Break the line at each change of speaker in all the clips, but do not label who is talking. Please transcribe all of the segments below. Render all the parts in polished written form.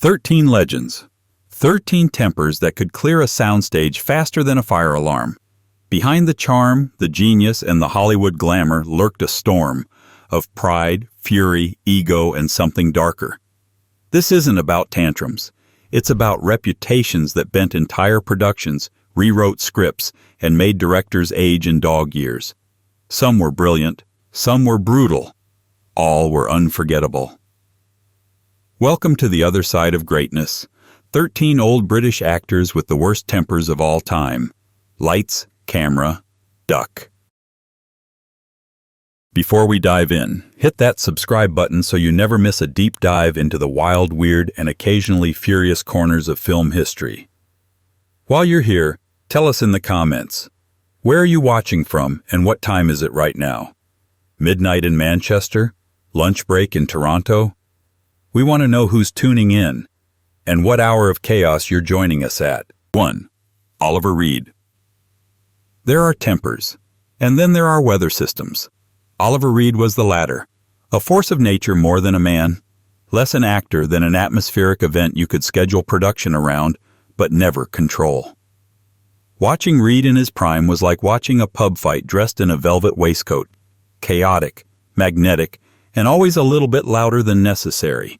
13 legends. 13 tempers that could clear a soundstage faster than a fire alarm. Behind the charm, the genius, and the Hollywood glamour lurked a storm of pride, fury, ego, and something darker. This isn't about tantrums. It's about reputations that bent entire productions, rewrote scripts, and made directors age in dog years. Some were brilliant, some were brutal. All were unforgettable. Welcome to the other side of greatness. 13 old British actors with the worst tempers of all time. Lights, camera, duck. Before we dive in, hit that subscribe button so you never miss a deep dive into the wild, weird, and occasionally furious corners of film history. While you're here, tell us in the comments, where are you watching from and what time is it right now? Midnight in Manchester? Lunch break in Toronto? We want to know who's tuning in and what hour of chaos you're joining us at. 1. Oliver Reed. There are tempers, and then there are weather systems. Oliver Reed was the latter, a force of nature more than a man, less an actor than an atmospheric event you could schedule production around, but never control. Watching Reed in his prime was like watching a pub fight dressed in a velvet waistcoat, chaotic, magnetic, and always a little bit louder than necessary.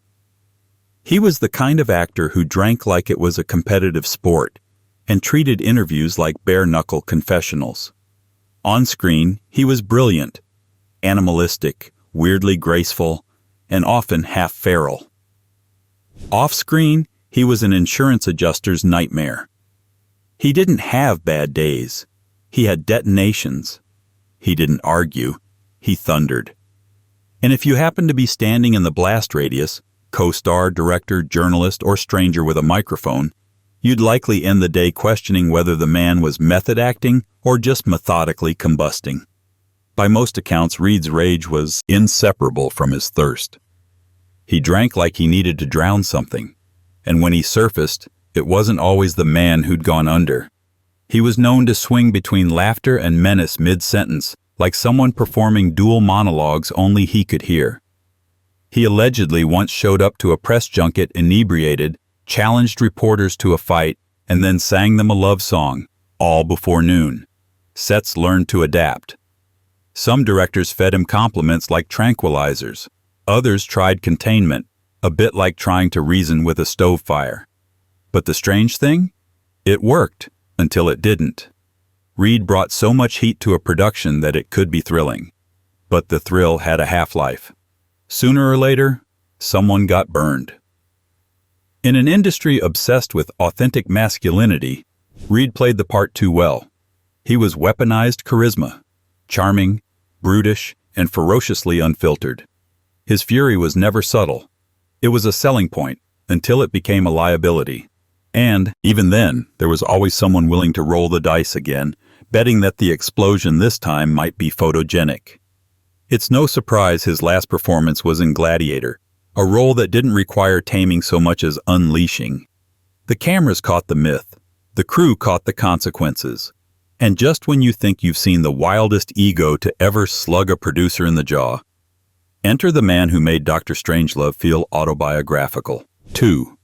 He was the kind of actor who drank like it was a competitive sport and treated interviews like bare-knuckle confessionals. On screen, he was brilliant, animalistic, weirdly graceful, and often half feral. Off-screen, he was an insurance adjuster's nightmare. He didn't have bad days. He had detonations. He didn't argue. He thundered. And if you happened to be standing in the blast radius, co-star, director, journalist, or stranger with a microphone, you'd likely end the day questioning whether the man was method acting or just methodically combusting. By most accounts, Reed's rage was inseparable from his thirst. He drank like he needed to drown something, and when he surfaced, it wasn't always the man who'd gone under. He was known to swing between laughter and menace mid-sentence, like someone performing dual monologues only he could hear. He allegedly once showed up to a press junket inebriated, challenged reporters to a fight, and then sang them a love song, all before noon. Sets learned to adapt. Some directors fed him compliments like tranquilizers. Others tried containment, a bit like trying to reason with a stove fire. But the strange thing? It worked, until it didn't. Reed brought so much heat to a production that it could be thrilling. But the thrill had a half-life. Sooner or later, someone got burned. In an industry obsessed with authentic masculinity, Reed played the part too well. He was weaponized charisma, charming, brutish, and ferociously unfiltered. His fury was never subtle. It was a selling point, until it became a liability. And, even then, there was always someone willing to roll the dice again, betting that the explosion this time might be photogenic. It's no surprise his last performance was in Gladiator, a role that didn't require taming so much as unleashing. The cameras caught the myth, the crew caught the consequences, and just when you think you've seen the wildest ego to ever slug a producer in the jaw, enter the man who made Dr. Strangelove feel autobiographical. 2.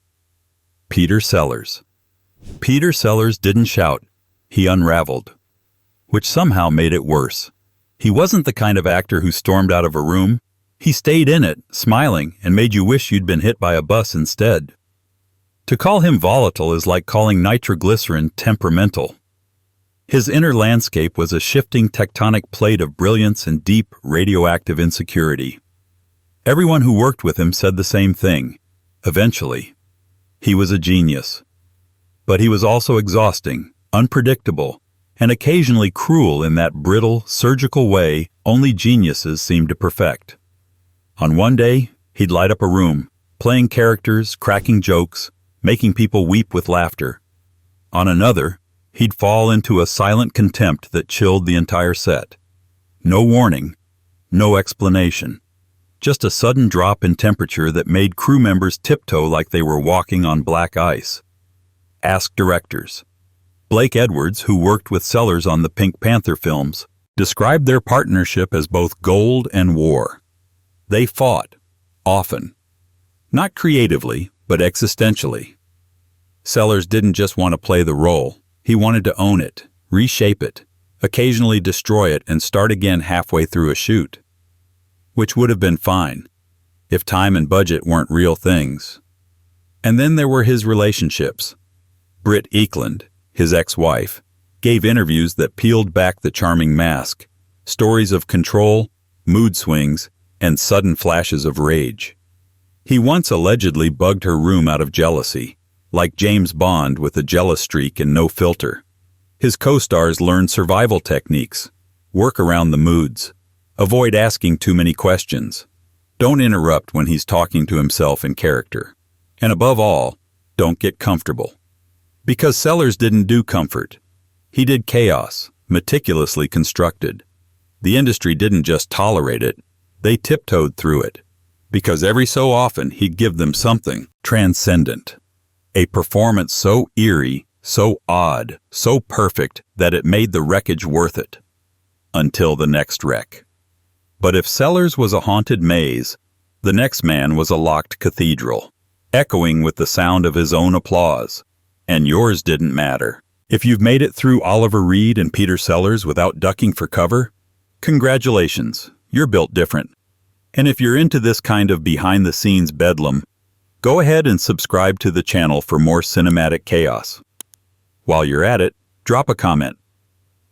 Peter Sellers. Peter Sellers didn't shout, he unraveled, which somehow made it worse. He wasn't the kind of actor who stormed out of a room. He stayed in it, smiling, and made you wish you'd been hit by a bus instead. To call him volatile is like calling nitroglycerin temperamental. His inner landscape was a shifting tectonic plate of brilliance and deep radioactive insecurity. Everyone who worked with him said the same thing. Eventually, he was a genius. But he was also exhausting, unpredictable, and occasionally cruel in that brittle, surgical way only geniuses seem to perfect. On one day, he'd light up a room, playing characters, cracking jokes, making people weep with laughter. On another, he'd fall into a silent contempt that chilled the entire set. No warning, no explanation. Just a sudden drop in temperature that made crew members tiptoe like they were walking on black ice. Ask directors. Blake Edwards, who worked with Sellers on the Pink Panther films, described their partnership as both gold and war. They fought, often. Not creatively, but existentially. Sellers didn't just want to play the role. He wanted to own it, reshape it, occasionally destroy it and start again halfway through a shoot. Which would have been fine, if time and budget weren't real things. And then there were his relationships. Britt Eklund, his ex-wife, gave interviews that peeled back the charming mask, stories of control, mood swings, and sudden flashes of rage. He once allegedly bugged her room out of jealousy, like James Bond with a jealous streak and no filter. His co-stars learned survival techniques, work around the moods, avoid asking too many questions, don't interrupt when he's talking to himself in character, and above all, don't get comfortable. Because Sellers didn't do comfort. He did chaos, meticulously constructed. The industry didn't just tolerate it, they tiptoed through it. Because every so often he'd give them something transcendent. A performance so eerie, so odd, so perfect that it made the wreckage worth it. Until the next wreck. But if Sellers was a haunted maze, the next man was a locked cathedral, echoing with the sound of his own applause. And yours didn't matter. If you've made it through Oliver Reed and Peter Sellers without ducking for cover, congratulations, you're built different. And if you're into this kind of behind-the-scenes bedlam, go ahead and subscribe to the channel for more cinematic chaos. While you're at it, drop a comment.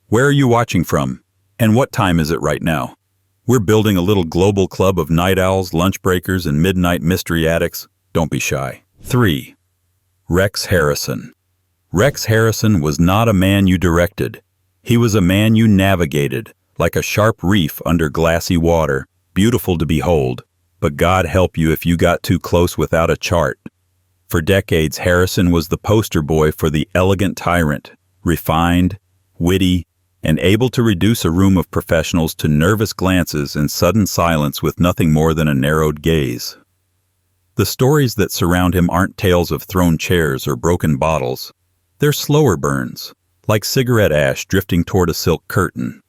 Where are you watching from? And what time is it right now? We're building a little global club of night owls, lunch breakers, and midnight mystery addicts. Don't be shy. 3. Rex Harrison. Rex Harrison was not a man you directed. He was a man you navigated, like a sharp reef under glassy water, beautiful to behold, but God help you if you got too close without a chart. For decades, Harrison was the poster boy for the elegant tyrant, refined, witty, and able to reduce a room of professionals to nervous glances and sudden silence with nothing more than a narrowed gaze. The stories that surround him aren't tales of thrown chairs or broken bottles. They're slower burns, like cigarette ash drifting toward a silk curtain.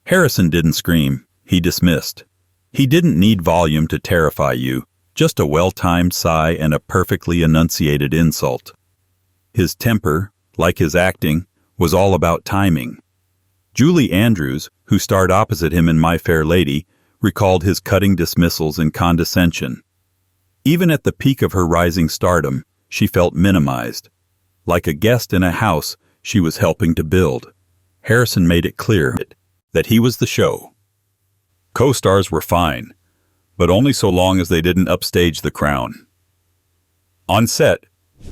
Harrison didn't scream, he dismissed. He didn't need volume to terrify you, just a well-timed sigh and a perfectly enunciated insult. His temper, like his acting, was all about timing. Julie Andrews, who starred opposite him in My Fair Lady, recalled his cutting dismissals and condescension. Even at the peak of her rising stardom, she felt minimized. Like a guest in a house she was helping to build. Harrison made it clear that he was the show. Co-stars were fine, but only so long as they didn't upstage the crown. On set,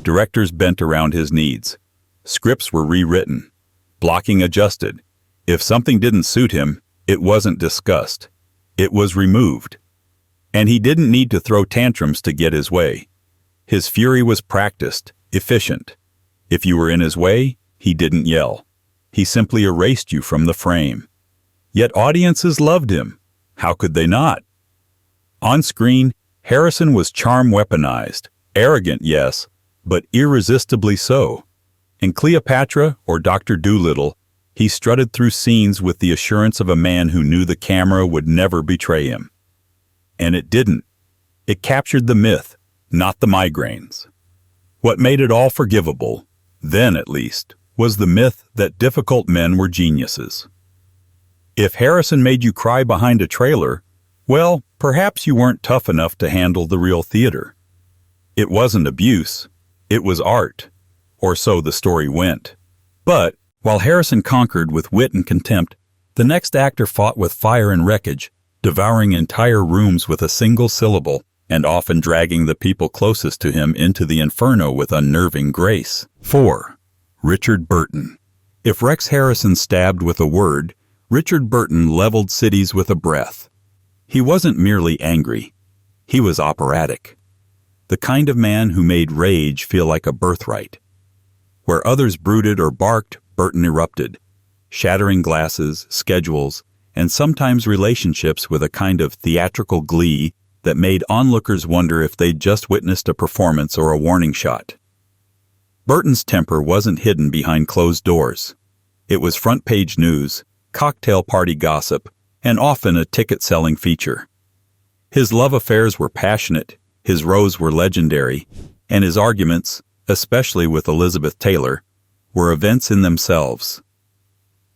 directors bent around his needs. Scripts were rewritten, blocking adjusted. If something didn't suit him, it wasn't discussed. It was removed. And he didn't need to throw tantrums to get his way. His fury was practiced, efficient. If you were in his way, he didn't yell. He simply erased you from the frame. Yet audiences loved him. How could they not? On screen, Harrison was charm weaponized. Arrogant, yes, but irresistibly so. In Cleopatra or Dr. Dolittle, he strutted through scenes with the assurance of a man who knew the camera would never betray him. And it didn't. It captured the myth, not the migraines. What made it all forgivable, then at least, was the myth that difficult men were geniuses. If Harrison made you cry behind a trailer, well, perhaps you weren't tough enough to handle the real theater. It wasn't abuse, it was art, or so the story went. But, while Harrison conquered with wit and contempt, the next actor fought with fire and wreckage, devouring entire rooms with a single syllable, and often dragging the people closest to him into the inferno with unnerving grace. 4. Richard Burton. If Rex Harrison stabbed with a word, Richard Burton leveled cities with a breath. He wasn't merely angry. He was operatic. The kind of man who made rage feel like a birthright. Where others brooded or barked, Burton erupted, shattering glasses, schedules, and sometimes relationships with a kind of theatrical glee that made onlookers wonder if they'd just witnessed a performance or a warning shot. Burton's temper wasn't hidden behind closed doors. It was front-page news, cocktail party gossip, and often a ticket-selling feature. His love affairs were passionate, his rows were legendary, and his arguments, especially with Elizabeth Taylor, were events in themselves.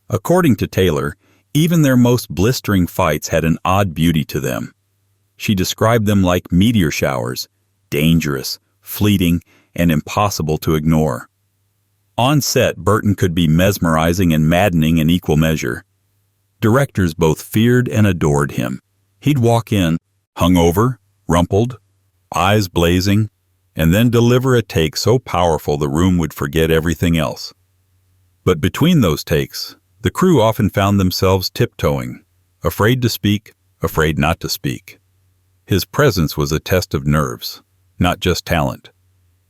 According to Taylor, even their most blistering fights had an odd beauty to them. She described them like meteor showers, dangerous, fleeting, and impossible to ignore. On set, Burton could be mesmerizing and maddening in equal measure. Directors both feared and adored him. He'd walk in, hungover, rumpled, eyes blazing, and then deliver a take so powerful the room would forget everything else. But between those takes, the crew often found themselves tiptoeing, afraid to speak, afraid not to speak. His presence was a test of nerves, not just talent.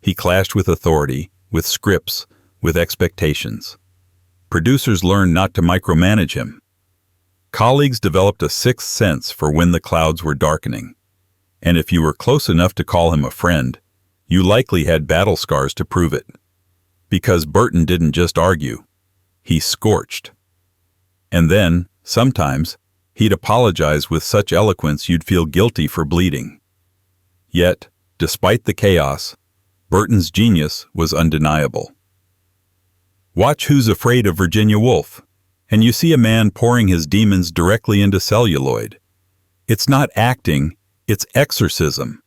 He clashed with authority, with scripts, with expectations. Producers learned not to micromanage him. Colleagues developed a sixth sense for when the clouds were darkening. And if you were close enough to call him a friend, you likely had battle scars to prove it. Because Burton didn't just argue, he scorched. And then, sometimes, he'd apologize with such eloquence you'd feel guilty for bleeding. Yet, despite the chaos, Burton's genius was undeniable. Watch Who's Afraid of Virginia Woolf, and you see a man pouring his demons directly into celluloid. It's not acting, it's exorcism.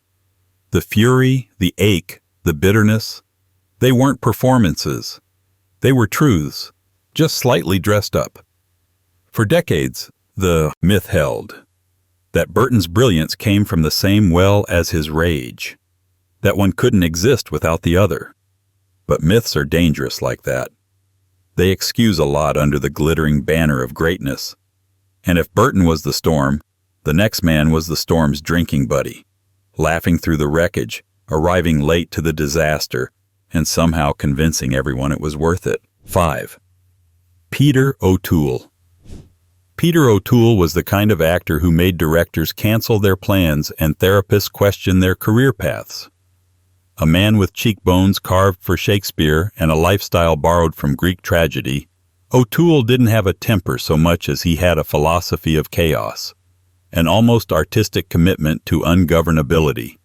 The fury, the ache, the bitterness, they weren't performances. They were truths, just slightly dressed up. For decades, the myth held that Burton's brilliance came from the same well as his rage, that one couldn't exist without the other. But myths are dangerous like that. They excuse a lot under the glittering banner of greatness. And if Burton was the storm, the next man was the storm's drinking buddy, laughing through the wreckage, arriving late to the disaster, and somehow convincing everyone it was worth it. 5. Peter O'Toole. Peter O'Toole was the kind of actor who made directors cancel their plans and therapists question their career paths. A man with cheekbones carved for Shakespeare and a lifestyle borrowed from Greek tragedy, O'Toole didn't have a temper so much as he had a philosophy of chaos, an almost artistic commitment to ungovernability.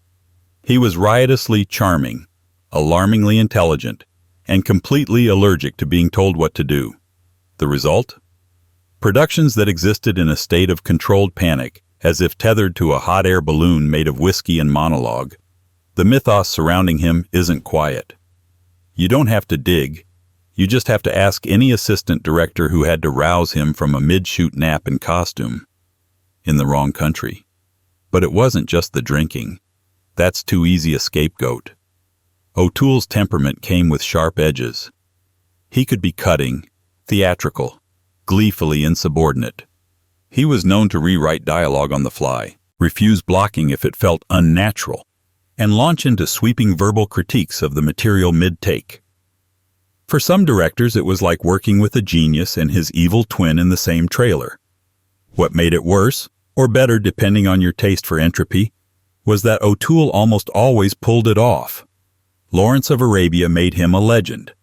He was riotously charming, alarmingly intelligent, and completely allergic to being told what to do. The result? Productions that existed in a state of controlled panic, as if tethered to a hot air balloon made of whiskey and monologue. The mythos surrounding him isn't quiet. You don't have to dig. You just have to ask any assistant director who had to rouse him from a mid-shoot nap in costume. In the wrong country. But it wasn't just the drinking. That's too easy a scapegoat. O'Toole's temperament came with sharp edges. He could be cutting, theatrical, gleefully insubordinate. He was known to rewrite dialogue on the fly, refuse blocking if it felt unnatural, and launch into sweeping verbal critiques of the material mid-take. For some directors, it was like working with a genius and his evil twin in the same trailer. What made it worse, or better depending on your taste for entropy, was that O'Toole almost always pulled it off. Lawrence of Arabia made him a legend.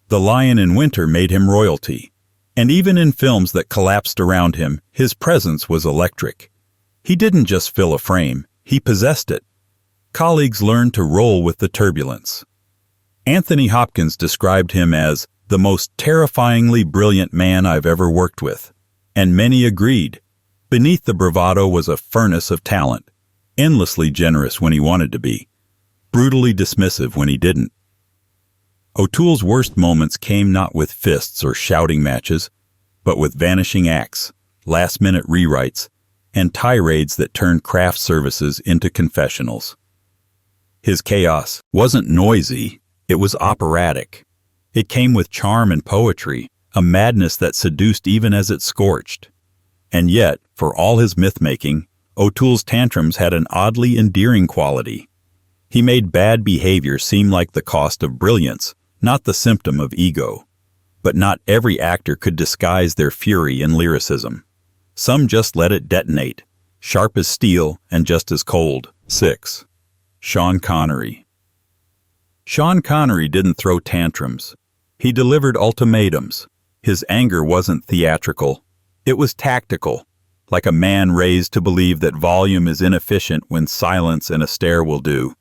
The Lion in Winter made him royalty. And even in films that collapsed around him, his presence was electric. He didn't just fill a frame, he possessed it. Colleagues learned to roll with the turbulence. Anthony Hopkins described him as the most terrifyingly brilliant man I've ever worked with, and many agreed. Beneath the bravado was a furnace of talent, endlessly generous when he wanted to be, brutally dismissive when he didn't. O'Toole's worst moments came not with fists or shouting matches, but with vanishing acts, last-minute rewrites, and tirades that turned craft services into confessionals. His chaos wasn't noisy, it was operatic. It came with charm and poetry, a madness that seduced even as it scorched. And yet, for all his myth-making, O'Toole's tantrums had an oddly endearing quality. He made bad behavior seem like the cost of brilliance, not the symptom of ego. But not every actor could disguise their fury in lyricism. Some just let it detonate, sharp as steel and just as cold. 6. Sean Connery. Sean Connery didn't throw tantrums. He delivered ultimatums. His anger wasn't theatrical. It was tactical, like a man raised to believe that volume is inefficient when silence and a stare will do.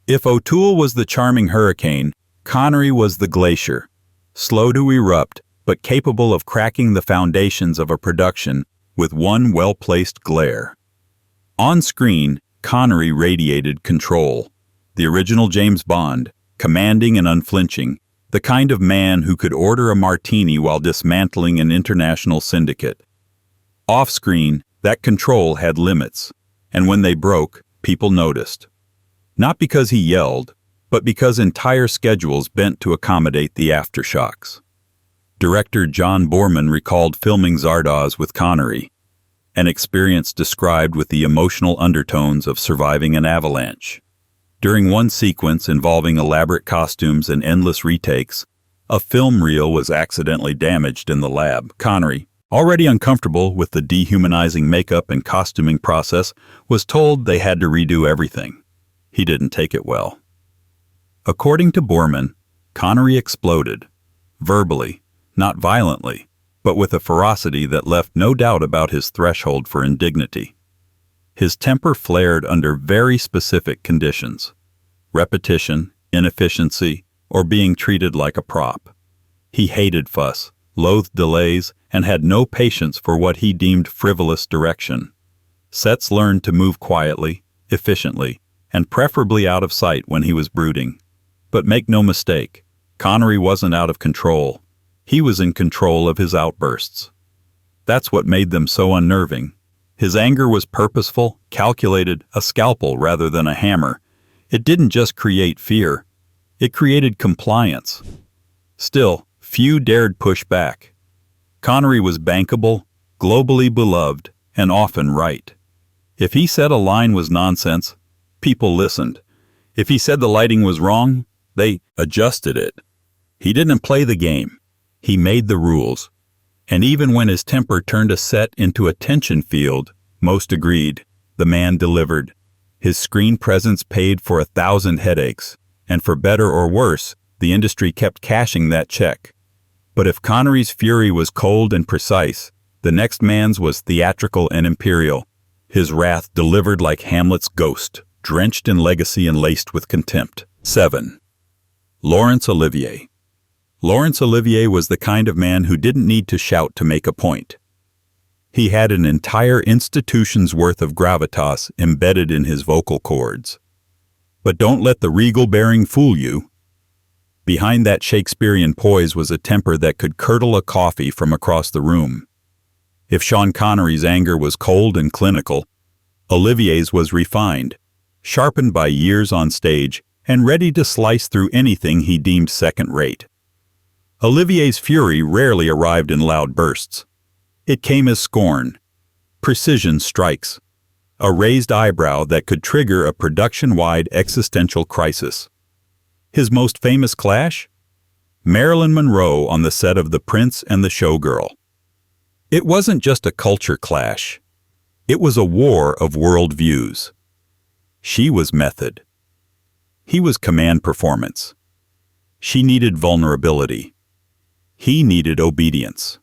If O'Toole was the charming hurricane, Connery was the glacier, slow to erupt, but capable of cracking the foundations of a production with one well-placed glare. On screen, Connery radiated control, the original James Bond, commanding and unflinching, the kind of man who could order a martini while dismantling an international syndicate. Off-screen, that control had limits, and when they broke, people noticed. Not because he yelled, but because entire schedules bent to accommodate the aftershocks. Director John Boorman recalled filming Zardoz with Connery, an experience described with the emotional undertones of surviving an avalanche. During one sequence involving elaborate costumes and endless retakes, a film reel was accidentally damaged in the lab. Connery, already uncomfortable with the dehumanizing makeup and costuming process, was told they had to redo everything. He didn't take it well. According to Boorman, Connery exploded, verbally, not violently, but with a ferocity that left no doubt about his threshold for indignity. His temper flared under very specific conditions: repetition, inefficiency, or being treated like a prop. He hated fuss, loathed delays, and had no patience for what he deemed frivolous direction. Sets learned to move quietly, efficiently, and preferably out of sight when he was brooding. But make no mistake, Connery wasn't out of control. He was in control of his outbursts. That's what made them so unnerving. His anger was purposeful, calculated, a scalpel rather than a hammer. It didn't just create fear. It created compliance. Still, few dared push back. Connery was bankable, globally beloved, and often right. If he said a line was nonsense, people listened. If he said the lighting was wrong, they adjusted it. He didn't play the game. He made the rules. And even when his temper turned a set into a tension field, most agreed. The man delivered. His screen presence paid for 1,000 headaches, and for better or worse, the industry kept cashing that check. But if Connery's fury was cold and precise, the next man's was theatrical and imperial. His wrath delivered like Hamlet's ghost, drenched in legacy and laced with contempt. 7. Laurence Olivier. Laurence Olivier was the kind of man who didn't need to shout to make a point. He had an entire institution's worth of gravitas embedded in his vocal cords. But don't let the regal bearing fool you. Behind that Shakespearean poise was a temper that could curdle a coffee from across the room. If Sean Connery's anger was cold and clinical, Olivier's was refined, sharpened by years on stage, and ready to slice through anything he deemed second-rate. Olivier's fury rarely arrived in loud bursts. It came as scorn, precision strikes, a raised eyebrow that could trigger a production-wide existential crisis. His most famous clash? Marilyn Monroe on the set of The Prince and the Showgirl. It wasn't just a culture clash. It was a war of worldviews. She was method. He was command performance. She needed vulnerability. He needed obedience.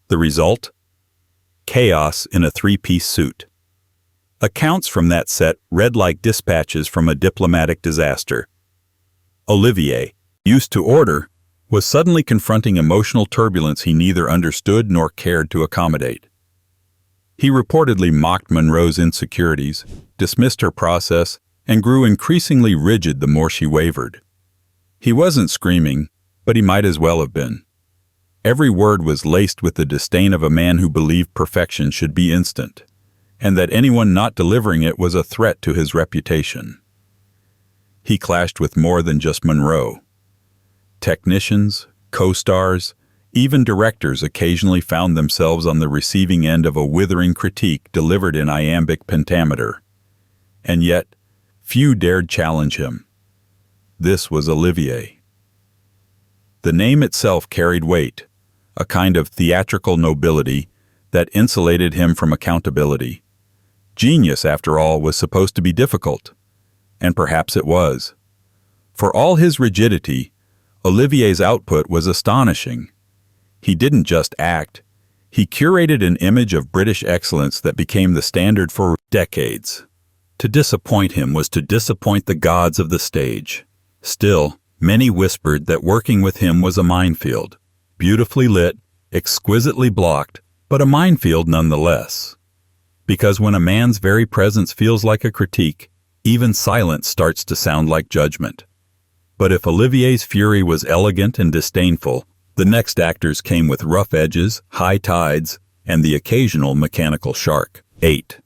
The result? Chaos in a three-piece suit. Accounts from that set read like dispatches from a diplomatic disaster. Olivier, used to order, was suddenly confronting emotional turbulence he neither understood nor cared to accommodate. He reportedly mocked Monroe's insecurities, dismissed her process, and grew increasingly rigid the more she wavered. He wasn't screaming, but he might as well have been. Every word was laced with the disdain of a man who believed perfection should be instant, and that anyone not delivering it was a threat to his reputation. He clashed with more than just Monroe. Technicians, co-stars, even directors occasionally found themselves on the receiving end of a withering critique delivered in iambic pentameter. And yet, few dared challenge him. This was Olivier. The name itself carried weight, a kind of theatrical nobility that insulated him from accountability. Genius, after all, was supposed to be difficult, and perhaps it was. For all his rigidity, Olivier's output was astonishing. He didn't just act, he curated an image of British excellence that became the standard for decades. To disappoint him was to disappoint the gods of the stage. Still, many whispered that working with him was a minefield. Beautifully lit, exquisitely blocked, but a minefield nonetheless. Because when a man's very presence feels like a critique, even silence starts to sound like judgment. But if Olivier's fury was elegant and disdainful, the next actors came with rough edges, high tides, and the occasional mechanical shark. 8.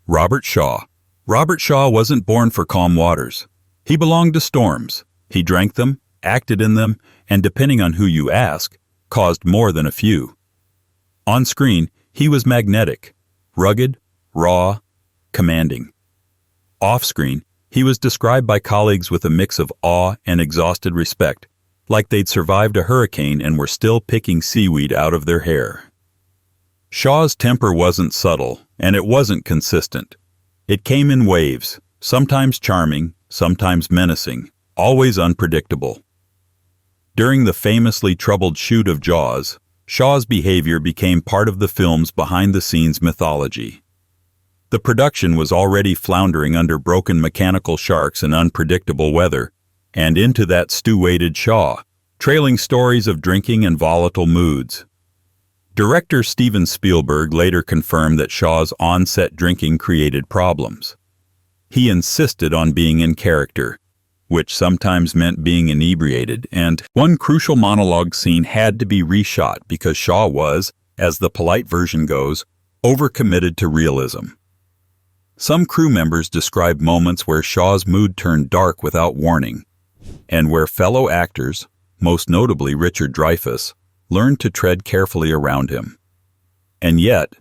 Robert Shaw. Robert Shaw wasn't born for calm waters. He belonged to storms. He drank them, acted in them, and depending on who you ask, caused more than a few. On screen, he was magnetic, rugged, raw, commanding. Off-screen, he was described by colleagues with a mix of awe and exhausted respect, like they'd survived a hurricane and were still picking seaweed out of their hair. Shaw's temper wasn't subtle, and it wasn't consistent. It came in waves, sometimes charming, sometimes menacing, always unpredictable. During the famously troubled shoot of Jaws, Shaw's behavior became part of the film's behind-the-scenes mythology. The production was already floundering under broken mechanical sharks and unpredictable weather, and into that stew waded Shaw, trailing stories of drinking and volatile moods. Director Steven Spielberg later confirmed that Shaw's on-set drinking created problems. He insisted on being in character, which sometimes meant being inebriated, and one crucial monologue scene had to be reshot because Shaw was, as the polite version goes, overcommitted to realism. Some crew members described moments where Shaw's mood turned dark without warning, and where fellow actors, most notably Richard Dreyfuss, learned to tread carefully around him. And yet,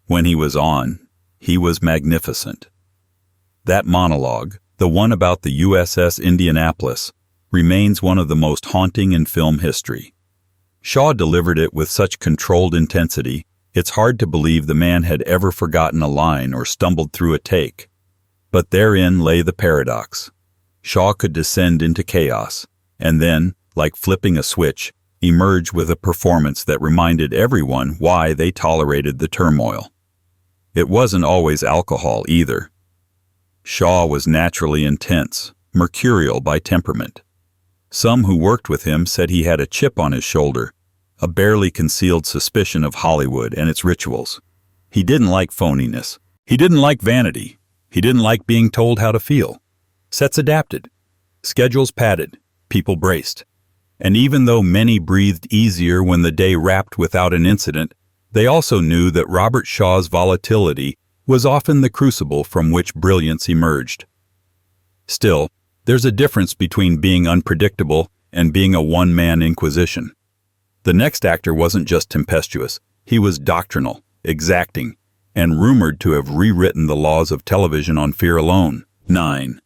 when he was on, he was magnificent. That monologue, the one about the USS Indianapolis, remains one of the most haunting in film history. Shaw delivered it with such controlled intensity, it's hard to believe the man had ever forgotten a line or stumbled through a take. But therein lay the paradox. Shaw could descend into chaos, and then, like flipping a switch, emerge with a performance that reminded everyone why they tolerated the turmoil. It wasn't always alcohol either. Shaw was naturally intense, mercurial by temperament. Some who worked with him said he had a chip on his shoulder, a barely concealed suspicion of Hollywood and its rituals. He didn't like phoniness. He didn't like vanity. He didn't like being told how to feel. Sets adapted. Schedules padded. People braced. And even though many breathed easier when the day wrapped without an incident, they also knew that Robert Shaw's volatility was often the crucible from which brilliance emerged. Still, there's a difference between being unpredictable and being a one-man inquisition. The next actor wasn't just tempestuous, he was doctrinal, exacting, and rumored to have rewritten the laws of television on fear alone. 9.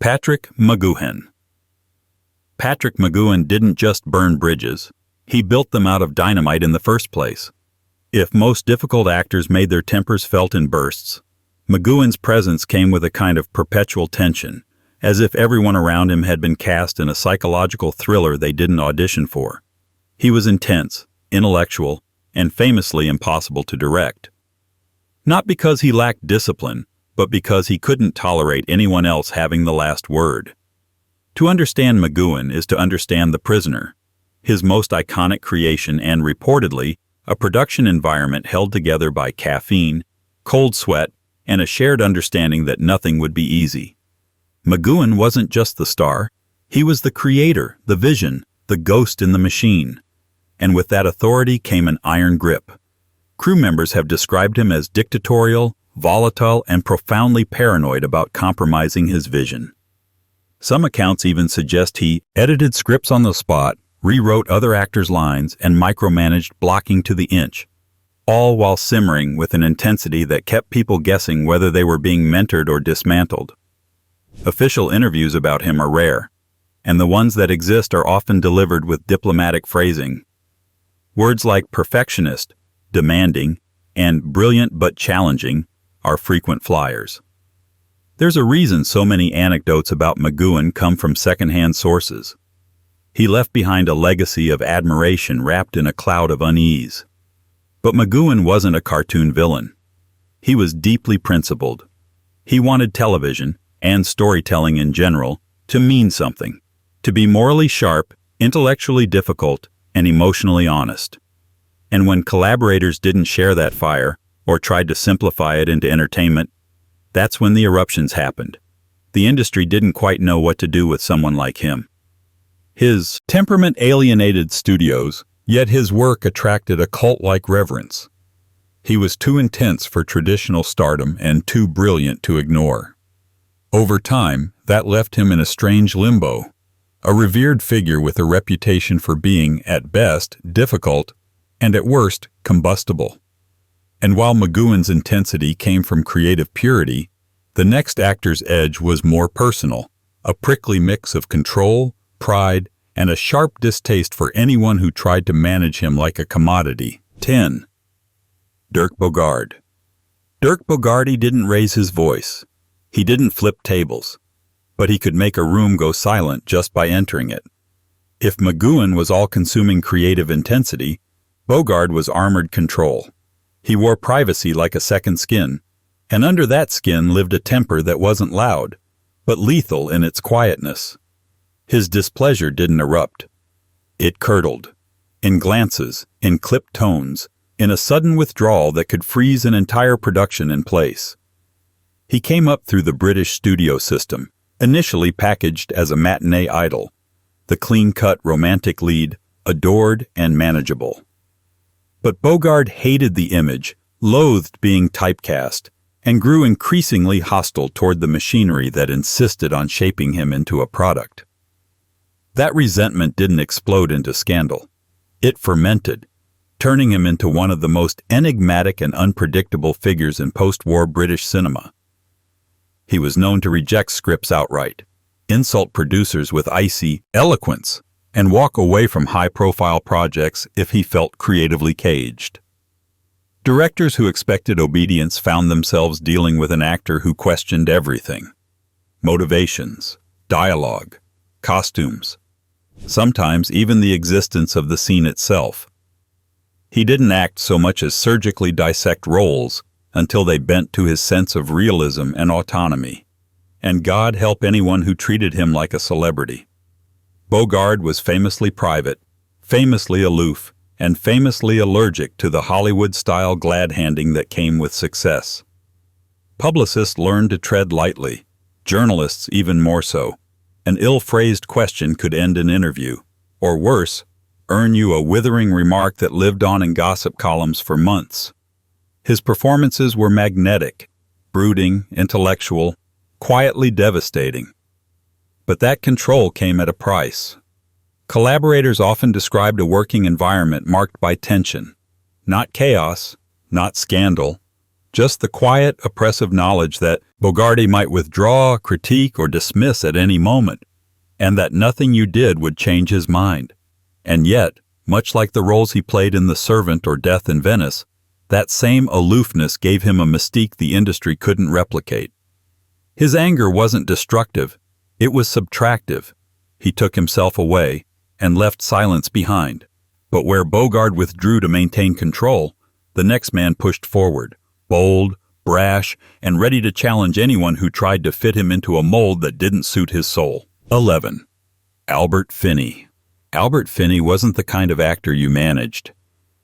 Patrick McGoohan. Patrick McGoohan didn't just burn bridges, he built them out of dynamite in the first place. If most difficult actors made their tempers felt in bursts, McGoohan's presence came with a kind of perpetual tension, as if everyone around him had been cast in a psychological thriller they didn't audition for. He was intense, intellectual, and famously impossible to direct. Not because he lacked discipline, but because he couldn't tolerate anyone else having the last word. To understand McGoohan is to understand The Prisoner, his most iconic creation and, reportedly, a production environment held together by caffeine, cold sweat, and a shared understanding that nothing would be easy. McGoohan wasn't just the star, he was the creator, the vision, the ghost in the machine. And with that authority came an iron grip. Crew members have described him as dictatorial, volatile, and profoundly paranoid about compromising his vision. Some accounts even suggest he edited scripts on the spot, rewrote other actors' lines, and micromanaged blocking to the inch, all while simmering with an intensity that kept people guessing whether they were being mentored or dismantled. Official interviews about him are rare, and the ones that exist are often delivered with diplomatic phrasing. Words like perfectionist, demanding, and brilliant but challenging are frequent flyers. There's a reason so many anecdotes about McGoohan come from secondhand sources. He left behind a legacy of admiration wrapped in a cloud of unease. But McGoohan wasn't a cartoon villain. He was deeply principled. He wanted television, and storytelling in general, to mean something, to be morally sharp, intellectually difficult, and emotionally honest. And when collaborators didn't share that fire, or tried to simplify it into entertainment, that's when the eruptions happened. The industry didn't quite know what to do with someone like him. His temperament alienated studios, yet his work attracted a cult-like reverence. He was too intense for traditional stardom and too brilliant to ignore. Over time, that left him in a strange limbo, a revered figure with a reputation for being, at best, difficult, and at worst, combustible. And while McGoohan's intensity came from creative purity, the next actor's edge was more personal, a prickly mix of control, pride, and a sharp distaste for anyone who tried to manage him like a commodity. 10. Dirk Bogarde. Dirk Bogarde didn't raise his voice. He didn't flip tables. But he could make a room go silent just by entering it. If McGoohan was all-consuming creative intensity, Bogarde was armored control. He wore privacy like a second skin, and under that skin lived a temper that wasn't loud, but lethal in its quietness. His displeasure didn't erupt. It curdled, in glances, in clipped tones, in a sudden withdrawal that could freeze an entire production in place. He came up through the British studio system, initially packaged as a matinee idol, the clean-cut romantic lead, adored and manageable. But Bogarde hated the image, loathed being typecast, and grew increasingly hostile toward the machinery that insisted on shaping him into a product. That resentment didn't explode into scandal. It fermented, turning him into one of the most enigmatic and unpredictable figures in post-war British cinema. He was known to reject scripts outright, insult producers with icy eloquence, and walk away from high-profile projects if he felt creatively caged. Directors who expected obedience found themselves dealing with an actor who questioned everything: motivations, dialogue, costumes, sometimes even the existence of the scene itself. He didn't act so much as surgically dissect roles until they bent to his sense of realism and autonomy. And God help anyone who treated him like a celebrity. Bogarde was famously private, famously aloof, and famously allergic to the Hollywood-style glad-handing that came with success. Publicists learned to tread lightly, journalists even more so. An ill-phrased question could end an interview, or worse, earn you a withering remark that lived on in gossip columns for months. His performances were magnetic, brooding, intellectual, quietly devastating. But that control came at a price. Collaborators often described a working environment marked by tension. Not chaos, not scandal, just the quiet, oppressive knowledge that Bogarde might withdraw, critique, or dismiss at any moment, and that nothing you did would change his mind. And yet, much like the roles he played in The Servant or Death in Venice, that same aloofness gave him a mystique the industry couldn't replicate. His anger wasn't destructive, it was subtractive. He took himself away and left silence behind. But where Bogarde withdrew to maintain control, the next man pushed forward, bold, brash, and ready to challenge anyone who tried to fit him into a mold that didn't suit his soul. 11. Albert Finney. Albert Finney wasn't the kind of actor you managed.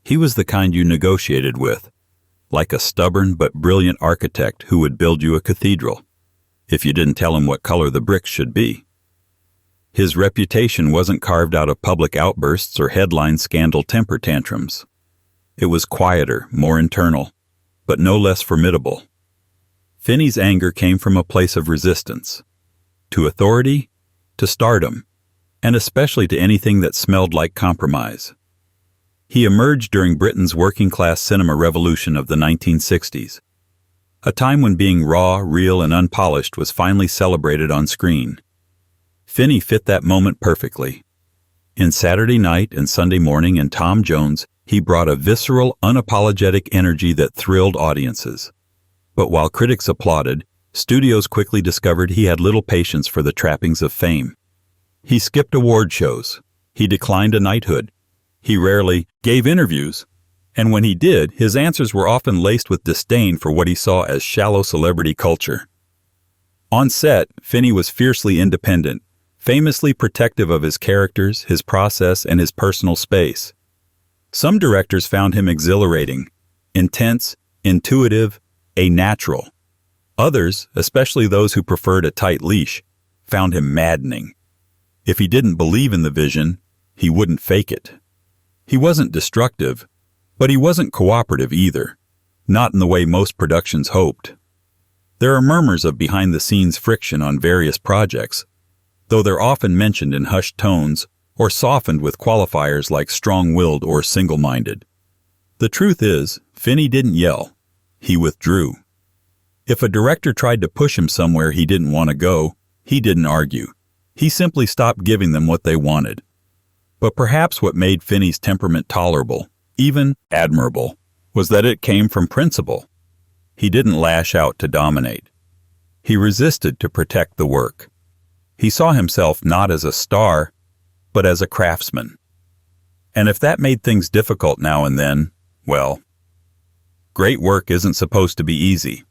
He was the kind you negotiated with, like a stubborn but brilliant architect who would build you a cathedral, if you didn't tell him what color the bricks should be. His reputation wasn't carved out of public outbursts or headline scandal temper tantrums. It was quieter, more internal, but no less formidable. Finney's anger came from a place of resistance, to authority, to stardom, and especially to anything that smelled like compromise. He emerged during Britain's working-class cinema revolution of the 1960s, a time when being raw, real, and unpolished was finally celebrated on screen. Finney fit that moment perfectly. In Saturday Night and Sunday Morning and Tom Jones, he brought a visceral, unapologetic energy that thrilled audiences. But while critics applauded, studios quickly discovered he had little patience for the trappings of fame. He skipped award shows. He declined a knighthood. He rarely gave interviews. And when he did, his answers were often laced with disdain for what he saw as shallow celebrity culture. On set, Finney was fiercely independent, famously protective of his characters, his process, and his personal space. Some directors found him exhilarating, intense, intuitive, a natural. Others, especially those who preferred a tight leash, found him maddening. If he didn't believe in the vision, he wouldn't fake it. He wasn't destructive, but he wasn't cooperative either, not in the way most productions hoped. There are murmurs of behind-the-scenes friction on various projects, though they're often mentioned in hushed tones or softened with qualifiers like strong-willed or single-minded. The truth is, Finney didn't yell. He withdrew. If a director tried to push him somewhere he didn't want to go, he didn't argue. He simply stopped giving them what they wanted. But perhaps what made Finney's temperament tolerable, even admirable, was that it came from principle. He didn't lash out to dominate. He resisted to protect the work. He saw himself not as a star, but as a craftsman. And if that made things difficult now and then, well, great work isn't supposed to be easy.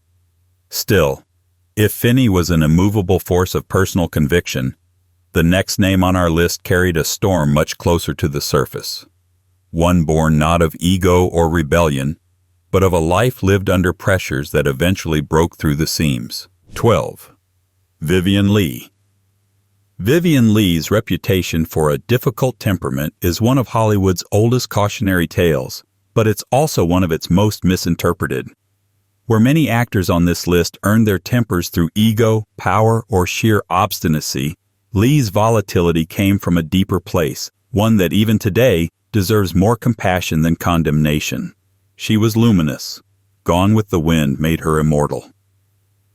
Still, if Finney was an immovable force of personal conviction, the next name on our list carried a storm much closer to the surface. One born not of ego or rebellion, but of a life lived under pressures that eventually broke through the seams. 12. Vivien Leigh. Vivien Leigh's reputation for a difficult temperament is one of Hollywood's oldest cautionary tales, but it's also one of its most misinterpreted. Where many actors on this list earned their tempers through ego, power, or sheer obstinacy, Leigh's volatility came from a deeper place, one that even today deserves more compassion than condemnation. She was luminous. Gone with the Wind made her immortal.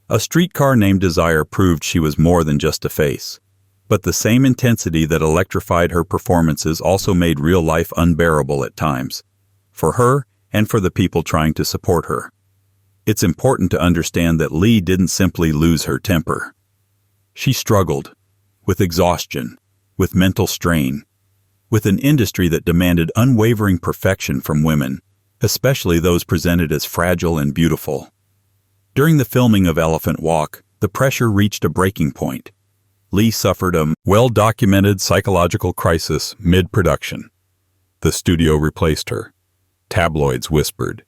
A Streetcar Named Desire proved she was more than just a face. But the same intensity that electrified her performances also made real life unbearable at times, for her and for the people trying to support her. It's important to understand that Leigh didn't simply lose her temper. She struggled with exhaustion, with mental strain, with an industry that demanded unwavering perfection from women, especially those presented as fragile and beautiful. During the filming of Elephant Walk, the pressure reached a breaking point. Leigh suffered a well-documented psychological crisis mid-production. The studio replaced her. Tabloids whispered.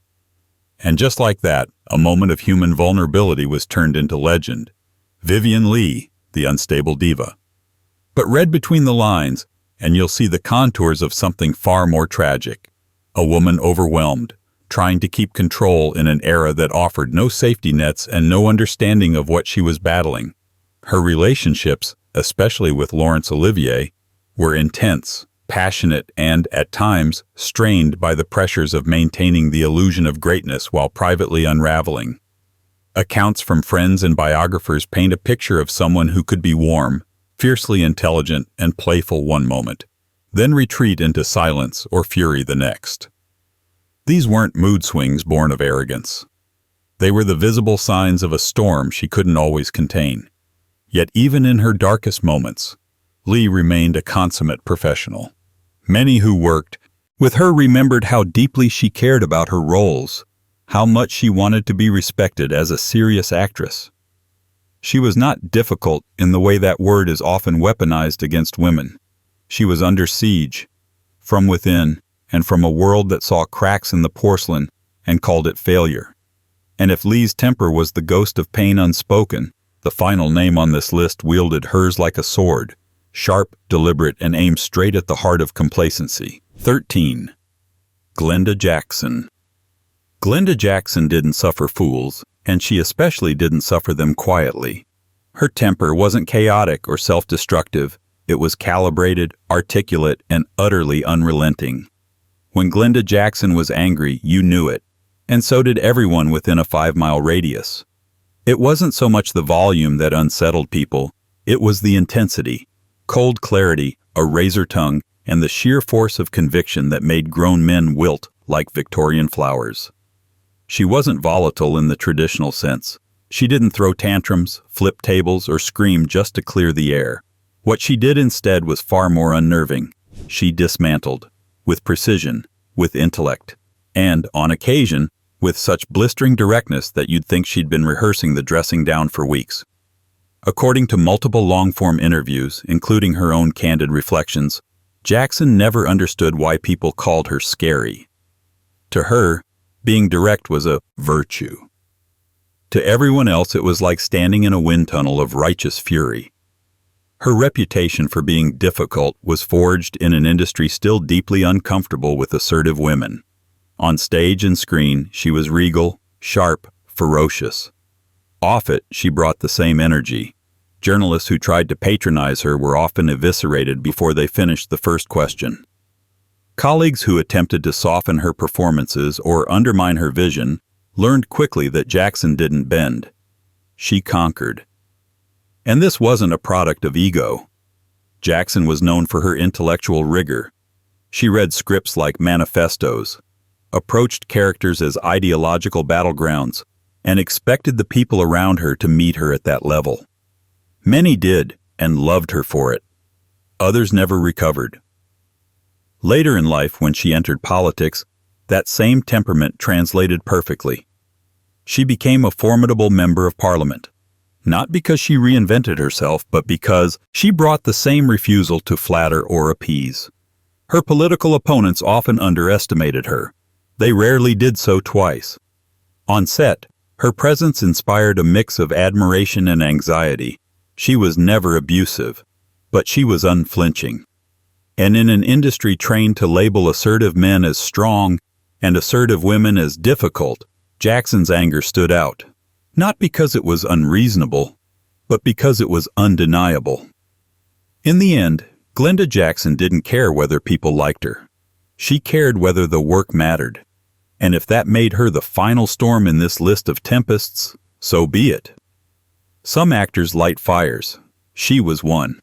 And just like that, a moment of human vulnerability was turned into legend. Vivien Leigh, the unstable diva. But read between the lines, and you'll see the contours of something far more tragic. A woman overwhelmed, trying to keep control in an era that offered no safety nets and no understanding of what she was battling. Her relationships, especially with Laurence Olivier, were intense, passionate, and, at times, strained by the pressures of maintaining the illusion of greatness while privately unraveling. Accounts from friends and biographers paint a picture of someone who could be warm, fiercely intelligent, and playful one moment, then retreat into silence or fury the next. These weren't mood swings born of arrogance. They were the visible signs of a storm she couldn't always contain. Yet even in her darkest moments, Leigh remained a consummate professional. Many who worked with her remembered how deeply she cared about her roles, how much she wanted to be respected as a serious actress. She was not difficult in the way that word is often weaponized against women. She was under siege, from within, and from a world that saw cracks in the porcelain and called it failure. And if Leigh's temper was the ghost of pain unspoken, the final name on this list wielded hers like a sword, sharp, deliberate, and aimed straight at the heart of complacency. 13. Glenda Jackson. Glenda Jackson didn't suffer fools, and she especially didn't suffer them quietly. Her temper wasn't chaotic or self-destructive. It was calibrated, articulate, and utterly unrelenting. When Glenda Jackson was angry, you knew it, and so did everyone within a 5-mile radius. It wasn't so much the volume that unsettled people, it was the intensity, cold clarity, a razor tongue, and the sheer force of conviction that made grown men wilt like Victorian flowers. She wasn't volatile in the traditional sense. She didn't throw tantrums, flip tables, or scream just to clear the air. What she did instead was far more unnerving. She dismantled, with precision, with intellect, and, on occasion, with such blistering directness that you'd think she'd been rehearsing the dressing down for weeks. According to multiple long-form interviews, including her own candid reflections, Jackson never understood why people called her scary. To her, being direct was a virtue. To everyone else, it was like standing in a wind tunnel of righteous fury. Her reputation for being difficult was forged in an industry still deeply uncomfortable with assertive women. On stage and screen, she was regal, sharp, ferocious. Off it, she brought the same energy. Journalists who tried to patronize her were often eviscerated before they finished the first question. Colleagues who attempted to soften her performances or undermine her vision learned quickly that Jackson didn't bend. She conquered. And this wasn't a product of ego. Jackson was known for her intellectual rigor. She read scripts like manifestos, approached characters as ideological battlegrounds, and expected the people around her to meet her at that level. Many did, and loved her for it. Others never recovered. Later in life, when she entered politics, that same temperament translated perfectly. She became a formidable member of Parliament, not because she reinvented herself, but because she brought the same refusal to flatter or appease. Her political opponents often underestimated her. They rarely did so twice. On set, her presence inspired a mix of admiration and anxiety. She was never abusive, but she was unflinching. And in an industry trained to label assertive men as strong and assertive women as difficult, Jackson's anger stood out. Not because it was unreasonable, but because it was undeniable. In the end, Glenda Jackson didn't care whether people liked her. She cared whether the work mattered. And if that made her the final storm in this list of tempests, so be it. Some actors light fires. She was one.